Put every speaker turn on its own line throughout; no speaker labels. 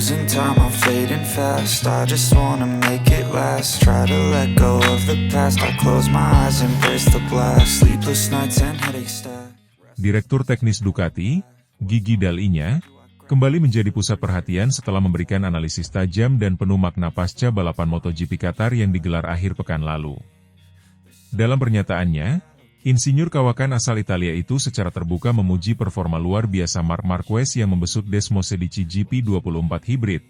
losing time, I'm fading fast. I just wanna make it last. Try to let go of the past. I close my eyes, embrace the blast. Sleepless nights and headaches stack.
Direktur Teknis Ducati, Gigi Dall'Igna, kembali menjadi pusat perhatian setelah memberikan analisis tajam dan penuh makna pasca balapan MotoGP Qatar yang digelar akhir pekan lalu. Dalam pernyataannya, insinyur kawakan asal Italia itu secara terbuka memuji performa luar biasa Marc Marquez yang membesut Desmosedici GP24 Hybrid,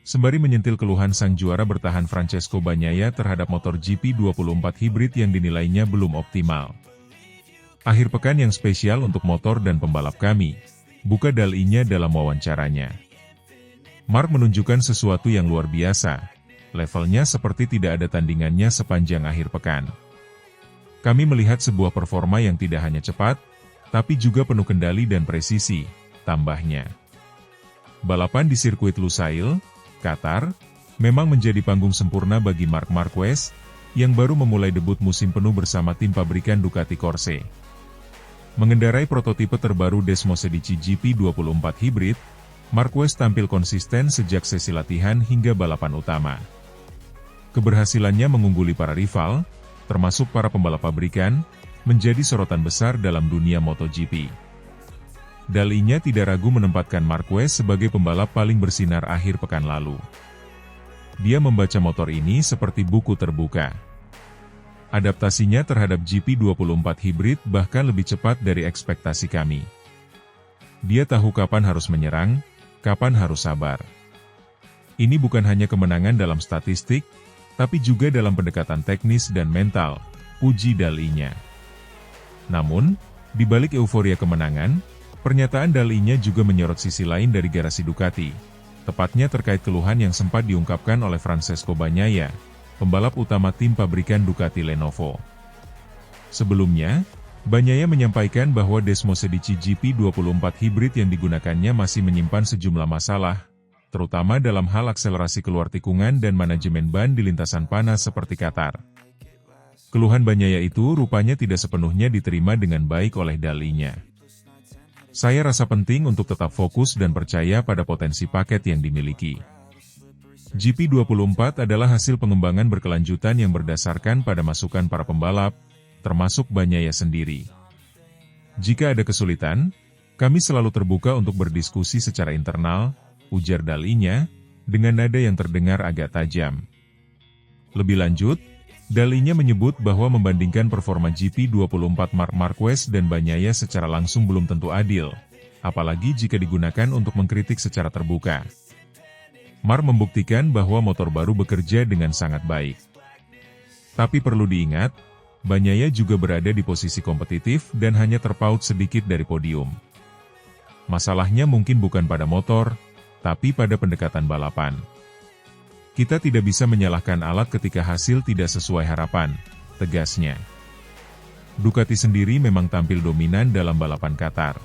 sembari menyentil keluhan sang juara bertahan Francesco Bagnaia terhadap motor GP24 Hybrid yang dinilainya belum optimal. Akhir pekan yang spesial untuk motor dan pembalap kami, buka Dall'Igna dalam wawancaranya. Marc menunjukkan sesuatu yang luar biasa, levelnya seperti tidak ada tandingannya sepanjang akhir pekan. Kami melihat sebuah performa yang tidak hanya cepat, tapi juga penuh kendali dan presisi, tambahnya. Balapan di sirkuit Lusail, Qatar, memang menjadi panggung sempurna bagi Marc Marquez, yang baru memulai debut musim penuh bersama tim pabrikan Ducati Corse. Mengendarai prototipe terbaru Desmosedici GP24 Hybrid, Marquez tampil konsisten sejak sesi latihan hingga balapan utama. Keberhasilannya mengungguli para rival, termasuk para pembalap pabrikan, menjadi sorotan besar dalam dunia MotoGP. Dall'Igna tidak ragu menempatkan Marquez sebagai pembalap paling bersinar akhir pekan lalu. Dia membaca motor ini seperti buku terbuka. Adaptasinya terhadap GP24 Hybrid bahkan lebih cepat dari ekspektasi kami. Dia tahu kapan harus menyerang, kapan harus sabar. Ini bukan hanya kemenangan dalam statistik, tapi juga dalam pendekatan teknis dan mental, puji Dall'Igna. Namun, di balik euforia kemenangan, pernyataan Dall'Igna juga menyorot sisi lain dari garasi Ducati, tepatnya terkait keluhan yang sempat diungkapkan oleh Francesco Bagnaia, pembalap utama tim pabrikan Ducati Lenovo. Sebelumnya, Bagnaia menyampaikan bahwa Desmosedici GP24 Hybrid yang digunakannya masih menyimpan sejumlah masalah, terutama dalam hal akselerasi keluar tikungan dan manajemen ban di lintasan panas seperti Qatar. Keluhan Bagnaia itu rupanya tidak sepenuhnya diterima dengan baik oleh Dall'Igna. Saya rasa penting untuk tetap fokus dan percaya pada potensi paket yang dimiliki. GP24 adalah hasil pengembangan berkelanjutan yang berdasarkan pada masukan para pembalap, termasuk Bagnaia sendiri. Jika ada kesulitan, kami selalu terbuka untuk berdiskusi secara internal, ujar Dall'Igna, dengan nada yang terdengar agak tajam. Lebih lanjut, Dall'Igna menyebut bahwa membandingkan performa GP24 Marc Marquez dan Bagnaia secara langsung belum tentu adil, apalagi jika digunakan untuk mengkritik secara terbuka. Marc membuktikan bahwa motor baru bekerja dengan sangat baik. Tapi perlu diingat, Bagnaia juga berada di posisi kompetitif dan hanya terpaut sedikit dari podium. Masalahnya mungkin bukan pada motor, tapi pada pendekatan balapan. Kita tidak bisa menyalahkan alat ketika hasil tidak sesuai harapan, tegasnya. Ducati sendiri memang tampil dominan dalam balapan Qatar.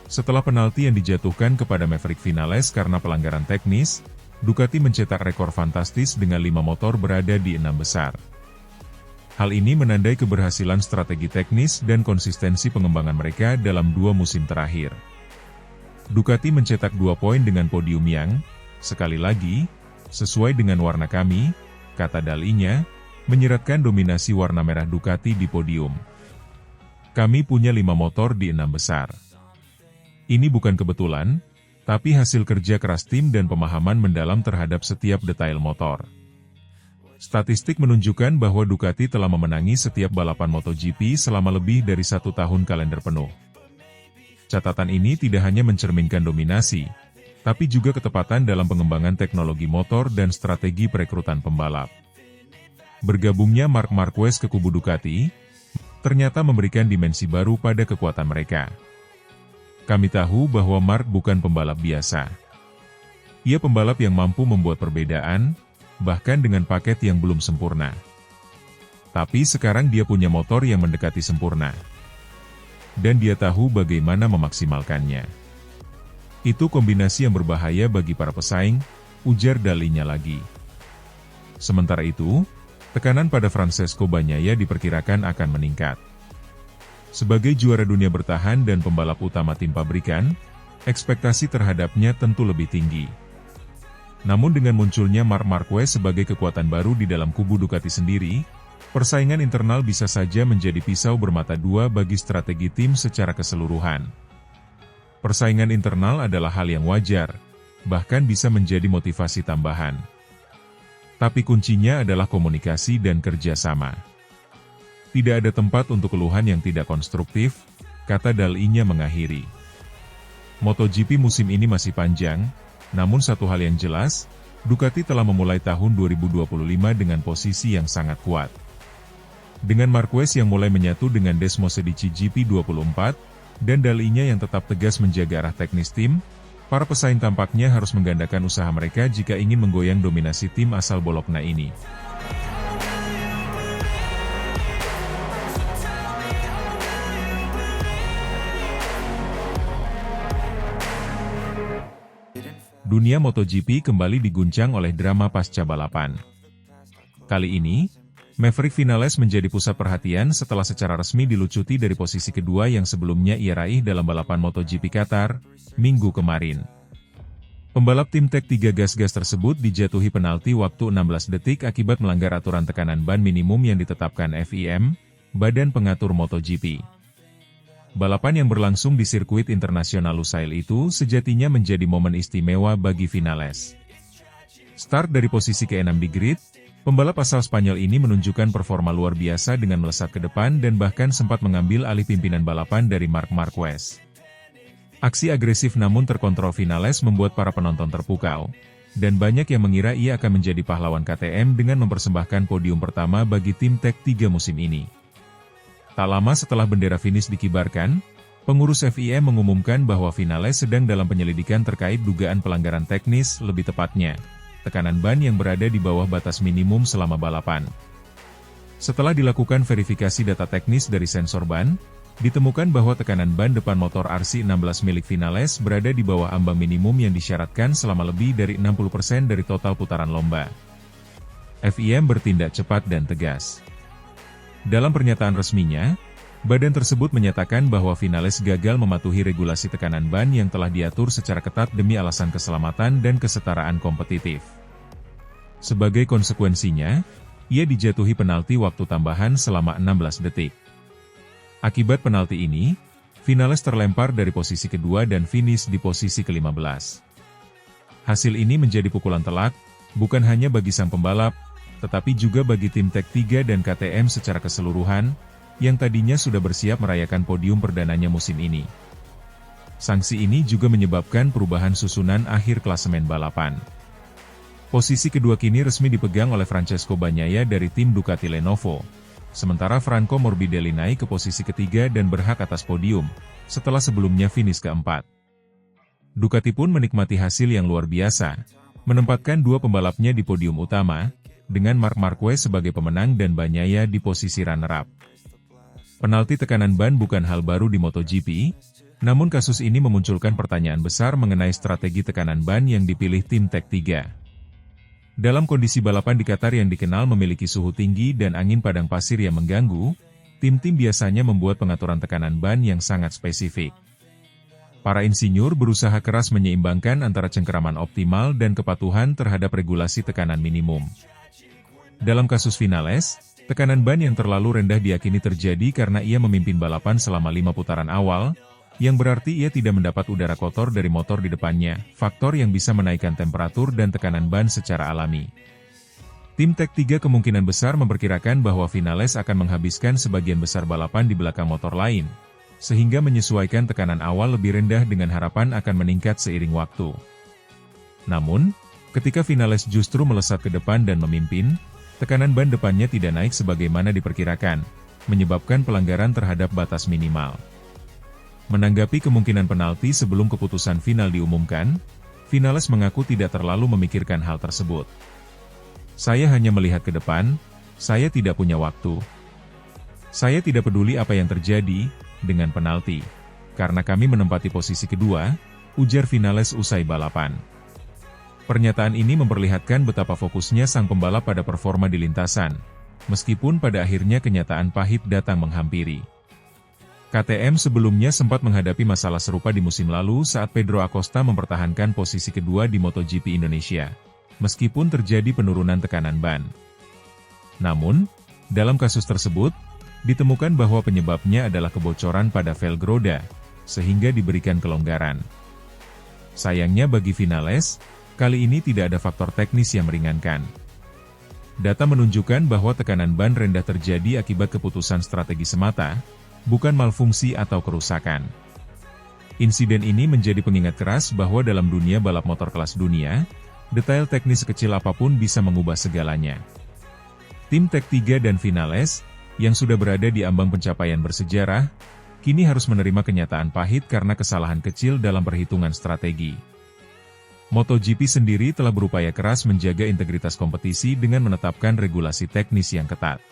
Setelah penalti yang dijatuhkan kepada Maverick Vinales karena pelanggaran teknis, Ducati mencetak rekor fantastis dengan 5 motor berada di 6 besar. Hal ini menandai keberhasilan strategi teknis dan konsistensi pengembangan mereka dalam 2 musim terakhir. Ducati mencetak 2 poin dengan podium yang, sekali lagi, sesuai dengan warna kami, kata Dall'Igna, menyiratkan dominasi warna merah Ducati di podium. Kami punya 5 motor di 6 besar. Ini bukan kebetulan, tapi hasil kerja keras tim dan pemahaman mendalam terhadap setiap detail motor. Statistik menunjukkan bahwa Ducati telah memenangi setiap balapan MotoGP selama lebih dari 1 tahun kalender penuh. Catatan ini tidak hanya mencerminkan dominasi, tapi juga ketepatan dalam pengembangan teknologi motor dan strategi perekrutan pembalap. Bergabungnya Marc Marquez ke kubu Ducati, ternyata memberikan dimensi baru pada kekuatan mereka. Kami tahu bahwa Marc bukan pembalap biasa. Ia pembalap yang mampu membuat perbedaan, bahkan dengan paket yang belum sempurna. Tapi sekarang dia punya motor yang mendekati sempurna. Dan dia tahu bagaimana memaksimalkannya. Itu kombinasi yang berbahaya bagi para pesaing, ujar Dall'Igna lagi. Sementara itu, tekanan pada Francesco Bagnaia diperkirakan akan meningkat. Sebagai juara dunia bertahan dan pembalap utama tim pabrikan, ekspektasi terhadapnya tentu lebih tinggi. Namun dengan munculnya Marc Marquez sebagai kekuatan baru di dalam kubu Ducati sendiri, persaingan internal bisa saja menjadi pisau bermata dua bagi strategi tim secara keseluruhan. Persaingan internal adalah hal yang wajar, bahkan bisa menjadi motivasi tambahan. Tapi kuncinya adalah komunikasi dan kerjasama. Tidak ada tempat untuk keluhan yang tidak konstruktif, kata Dal-Inya mengakhiri. MotoGP musim ini masih panjang, namun satu hal yang jelas, Ducati telah memulai tahun 2025 dengan posisi yang sangat kuat. Dengan Marquez yang mulai menyatu dengan Desmosedici GP24, dan Dal-Inya yang tetap tegas menjaga arah teknis tim, para pesaing tampaknya harus menggandakan usaha mereka jika ingin menggoyang dominasi tim asal Bologna ini. Dunia MotoGP kembali diguncang oleh drama pasca balapan. Kali ini, Maverick Vinales menjadi pusat perhatian setelah secara resmi dilucuti dari posisi kedua yang sebelumnya ia raih dalam balapan MotoGP Qatar, Minggu kemarin. Pembalap tim Tech 3 Gas-Gas tersebut dijatuhi penalti waktu 16 detik akibat melanggar aturan tekanan ban minimum yang ditetapkan FIM, Badan Pengatur MotoGP. Balapan yang berlangsung di sirkuit internasional Lusail itu sejatinya menjadi momen istimewa bagi Vinales. Start dari posisi ke-6 di grid, pembalap asal Spanyol ini menunjukkan performa luar biasa dengan melesat ke depan dan bahkan sempat mengambil alih pimpinan balapan dari Marc Marquez. Aksi agresif namun terkontrol Vinales membuat para penonton terpukau, dan banyak yang mengira ia akan menjadi pahlawan KTM dengan mempersembahkan podium pertama bagi tim Tech 3 musim ini. Tak lama setelah bendera finish dikibarkan, pengurus FIM mengumumkan bahwa Vinales sedang dalam penyelidikan terkait dugaan pelanggaran teknis, lebih tepatnya, tekanan ban yang berada di bawah batas minimum selama balapan. Setelah dilakukan verifikasi data teknis dari sensor ban, ditemukan bahwa tekanan ban depan motor RC16 milik Vinales berada di bawah ambang minimum yang disyaratkan selama lebih dari 60% dari total putaran lomba. FIM bertindak cepat dan tegas. Dalam pernyataan resminya, badan tersebut menyatakan bahwa Vinales gagal mematuhi regulasi tekanan ban yang telah diatur secara ketat demi alasan keselamatan dan kesetaraan kompetitif. Sebagai konsekuensinya, ia dijatuhi penalti waktu tambahan selama 16 detik. Akibat penalti ini, Vinales terlempar dari posisi kedua dan finish di posisi ke-15. Hasil ini menjadi pukulan telak, bukan hanya bagi sang pembalap, tetapi juga bagi tim Tech 3 dan KTM secara keseluruhan, yang tadinya sudah bersiap merayakan podium perdananya musim ini. Sanksi ini juga menyebabkan perubahan susunan akhir klasemen balapan. Posisi kedua kini resmi dipegang oleh Francesco Bagnaia dari tim Ducati Lenovo, sementara Franco Morbidelli naik ke posisi ketiga dan berhak atas podium, setelah sebelumnya finish keempat. Ducati pun menikmati hasil yang luar biasa, menempatkan dua pembalapnya di podium utama, dengan Marc Marquez sebagai pemenang dan Bagnaia di posisi runner-up. Penalti tekanan ban bukan hal baru di MotoGP, namun kasus ini memunculkan pertanyaan besar mengenai strategi tekanan ban yang dipilih tim Tech 3. Dalam kondisi balapan di Qatar yang dikenal memiliki suhu tinggi dan angin padang pasir yang mengganggu, tim-tim biasanya membuat pengaturan tekanan ban yang sangat spesifik. Para insinyur berusaha keras menyeimbangkan antara cengkeraman optimal dan kepatuhan terhadap regulasi tekanan minimum. Dalam kasus Vinales, tekanan ban yang terlalu rendah diyakini terjadi karena ia memimpin balapan selama 5 putaran awal, yang berarti ia tidak mendapat udara kotor dari motor di depannya, faktor yang bisa menaikkan temperatur dan tekanan ban secara alami. Tim Tech 3 kemungkinan besar memperkirakan bahwa Vinales akan menghabiskan sebagian besar balapan di belakang motor lain, sehingga menyesuaikan tekanan awal lebih rendah dengan harapan akan meningkat seiring waktu. Namun, ketika Vinales justru melesat ke depan dan memimpin, tekanan ban depannya tidak naik sebagaimana diperkirakan, menyebabkan pelanggaran terhadap batas minimal. Menanggapi kemungkinan penalti sebelum keputusan final diumumkan, Vinales mengaku tidak terlalu memikirkan hal tersebut. Saya hanya melihat ke depan, saya tidak punya waktu. Saya tidak peduli apa yang terjadi dengan penalti, karena kami menempati posisi kedua, ujar Vinales usai balapan. Pernyataan ini memperlihatkan betapa fokusnya sang pembalap pada performa di lintasan, meskipun pada akhirnya kenyataan pahit datang menghampiri. KTM sebelumnya sempat menghadapi masalah serupa di musim lalu saat Pedro Acosta mempertahankan posisi kedua di MotoGP Indonesia. meskipun terjadi penurunan tekanan ban. Namun, dalam kasus tersebut, ditemukan bahwa penyebabnya adalah kebocoran pada velg roda, sehingga diberikan kelonggaran. Sayangnya bagi Vinales, kali ini tidak ada faktor teknis yang meringankan. Data menunjukkan bahwa tekanan ban rendah terjadi akibat keputusan strategi semata, bukan malfungsi atau kerusakan. Insiden ini menjadi pengingat keras bahwa dalam dunia balap motor kelas dunia, detail teknis sekecil apapun bisa mengubah segalanya. Tim Tech3 dan Vinales, yang sudah berada di ambang pencapaian bersejarah, kini harus menerima kenyataan pahit karena kesalahan kecil dalam perhitungan strategi. MotoGP sendiri telah berupaya keras menjaga integritas kompetisi dengan menetapkan regulasi teknis yang ketat.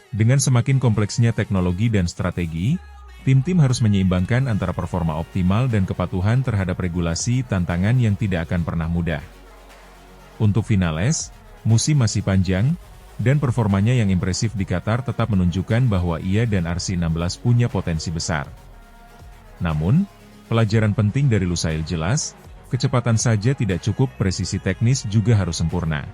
Dengan semakin kompleksnya teknologi dan strategi, tim-tim harus menyeimbangkan antara performa optimal dan kepatuhan terhadap regulasi tantangan yang tidak akan pernah mudah. Untuk Vinales, musim masih panjang, dan performanya yang impresif di Qatar tetap menunjukkan bahwa ia dan RC16 punya potensi besar. Namun, pelajaran penting dari Lusail jelas, kecepatan saja tidak cukup, presisi teknis juga harus sempurna.